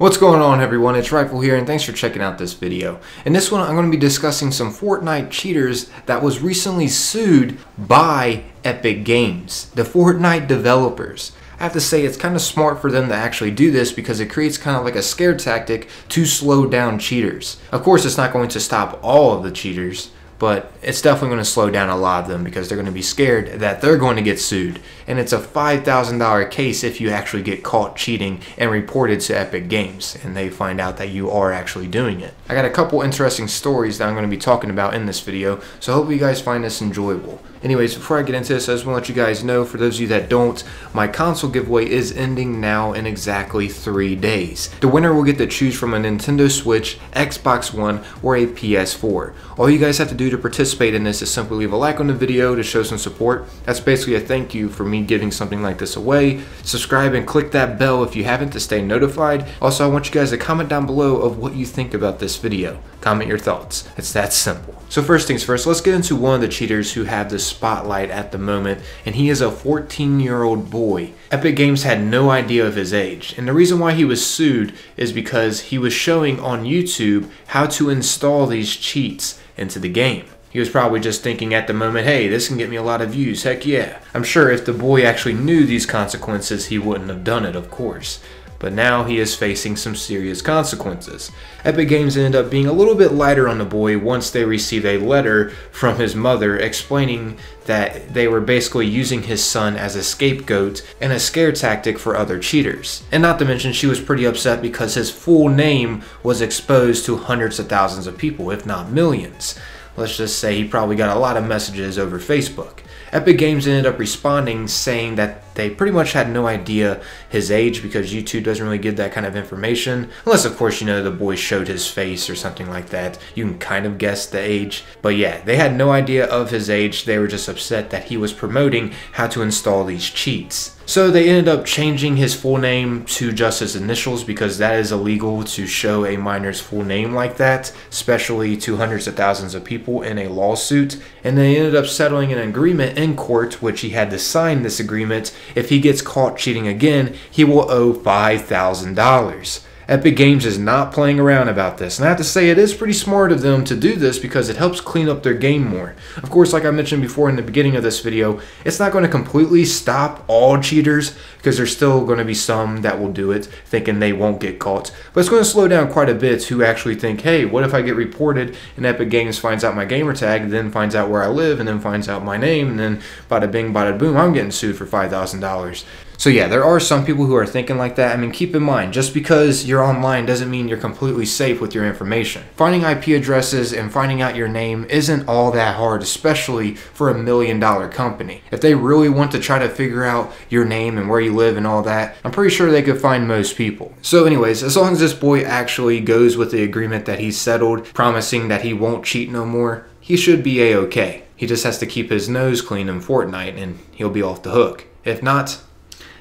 What's going on, everyone? It's Rifle here, and thanks for checking out this video. In this one, I'm going to be discussing some Fortnite cheaters that was recently sued by Epic Games, the Fortnite developers. I have to say it's kind of smart for them to actually do this because it creates kind of like a scare tactic to slow down cheaters. Of course, it's not going to stop all of the cheaters, but it's definitely going to slow down a lot of them because they're going to be scared that they're going to get sued. And it's a $5,000 case if you actually get caught cheating and reported to Epic Games and they find out that you are actually doing it. I got a couple interesting stories that I'm going to be talking about in this video, so I hope you guys find this enjoyable. Anyways, before I get into this, I just want to let you guys know, for those of you that don't, my console giveaway is ending now in exactly 3 days. The winner will get to choose from a Nintendo Switch, Xbox One, or a PS4. All you guys have to do to participate in this is simply leave a like on the video to show some support. That's basically a thank you for me giving something like this away. Subscribe and click that bell if you haven't to stay notified. Also, I want you guys to comment down below of what you think about this video. Comment your thoughts. It's that simple. So first things first, let's get into one of the cheaters who have the spotlight at the moment, and he is a 14-year-old boy. Epic Games had no idea of his age, and the reason why he was sued is because he was showing on YouTube how to install these cheats into the game. He was probably just thinking at the moment, hey, this can get me a lot of views, heck yeah. I'm sure if the boy actually knew these consequences, he wouldn't have done it, of course. But now he is facing some serious consequences. Epic Games ended up being a little bit lighter on the boy once they received a letter from his mother explaining that they were basically using his son as a scapegoat and a scare tactic for other cheaters. And not to mention, she was pretty upset because his full name was exposed to hundreds of thousands of people, if not millions. Let's just say he probably got a lot of messages over Facebook. Epic Games ended up responding saying that they pretty much had no idea his age because YouTube doesn't really give that kind of information. Unless, of course, you know, the boy showed his face or something like that. You can kind of guess the age. But yeah, they had no idea of his age. They were just upset that he was promoting how to install these cheats. So they ended up changing his full name to just his initials because that is illegal to show a minor's full name like that, especially to hundreds of thousands of people in a lawsuit. And they ended up settling an agreement in court, which he had to sign this agreement. If he gets caught cheating again, he will owe $5,000. Epic Games is not playing around about this, and I have to say it is pretty smart of them to do this because it helps clean up their game more. Of course, like I mentioned before in the beginning of this video, it's not going to completely stop all cheaters because there's still going to be some that will do it thinking they won't get caught, but it's going to slow down quite a bit who actually think, hey, what if I get reported and Epic Games finds out my gamer tag, then finds out where I live, and then finds out my name, and then bada bing bada boom, I'm getting sued for $5,000. So yeah, there are some people who are thinking like that. I mean, keep in mind, just because you're online doesn't mean you're completely safe with your information. Finding IP addresses and finding out your name isn't all that hard, especially for a $1 million company. If they really want to try to figure out your name and where you live and all that, I'm pretty sure they could find most people. So anyways, as long as this boy actually goes with the agreement that he settled, promising that he won't cheat no more, he should be a-okay. He just has to keep his nose clean in Fortnite and he'll be off the hook. If not,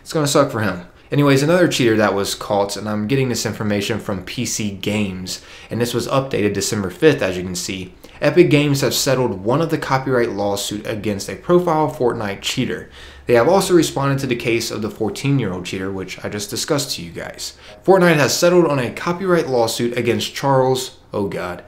it's gonna suck for him. Anyways, another cheater that was caught, and I'm getting this information from PC Games, and this was updated December 5th, as you can see. Epic Games have settled one of the copyright lawsuit against a profile Fortnite cheater. They have also responded to the case of the 14-year-old cheater, which I just discussed to you guys. Fortnite has settled on a copyright lawsuit against Charles, oh god,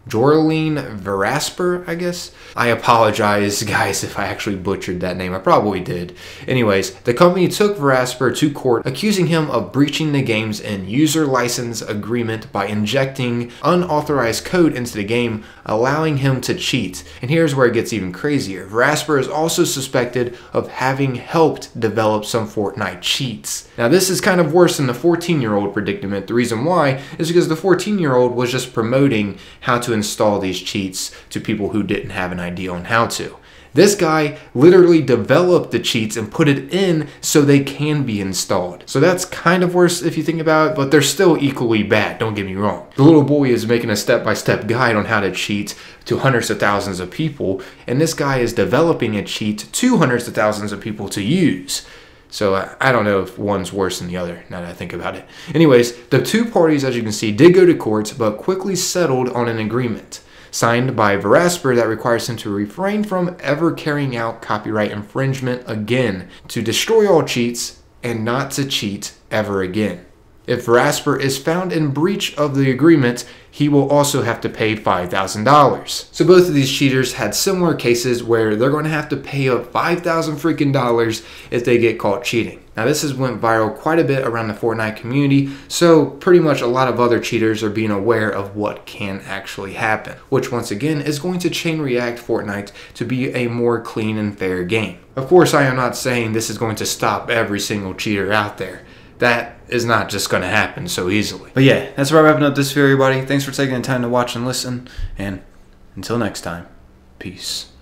Jorleen Verasper, I guess? I apologize, guys, if I actually butchered that name. I probably did. Anyways, the company took Verasper to court, accusing him of breaching the game's end-user license agreement by injecting unauthorized code into the game, allowing him to cheat. And here's where it gets even crazier. Verasper is also suspected of having helped develop some Fortnite cheats. Now, this is kind of worse than the 14-year-old predicament. The reason why is because the 14-year-old was just promoting how to install these cheats to people who didn't have an idea on how to. This guy literally developed the cheats and put it in so they can be installed. So that's kind of worse if you think about it, but they're still equally bad, don't get me wrong. The little boy is making a step-by-step guide on how to cheat to hundreds of thousands of people, and this guy is developing a cheat to hundreds of thousands of people to use. So I don't know if one's worse than the other, now that I think about it. Anyways, the two parties, as you can see, did go to court, but quickly settled on an agreement signed by Verasper that requires him to refrain from ever carrying out copyright infringement again, to destroy all cheats, and not to cheat ever again. If Rasper is found in breach of the agreement, he will also have to pay $5,000. So both of these cheaters had similar cases where they're going to have to pay up $5,000 freaking dollars if they get caught cheating. Now this has went viral quite a bit around the Fortnite community, so pretty much a lot of other cheaters are being aware of what can actually happen, which once again is going to chain react Fortnite to be a more clean and fair game. Of course, I am not saying this is going to stop every single cheater out there. That is not just going to happen so easily. But yeah, that's wrapping up this video, everybody. Thanks for taking the time to watch and listen, and until next time, peace.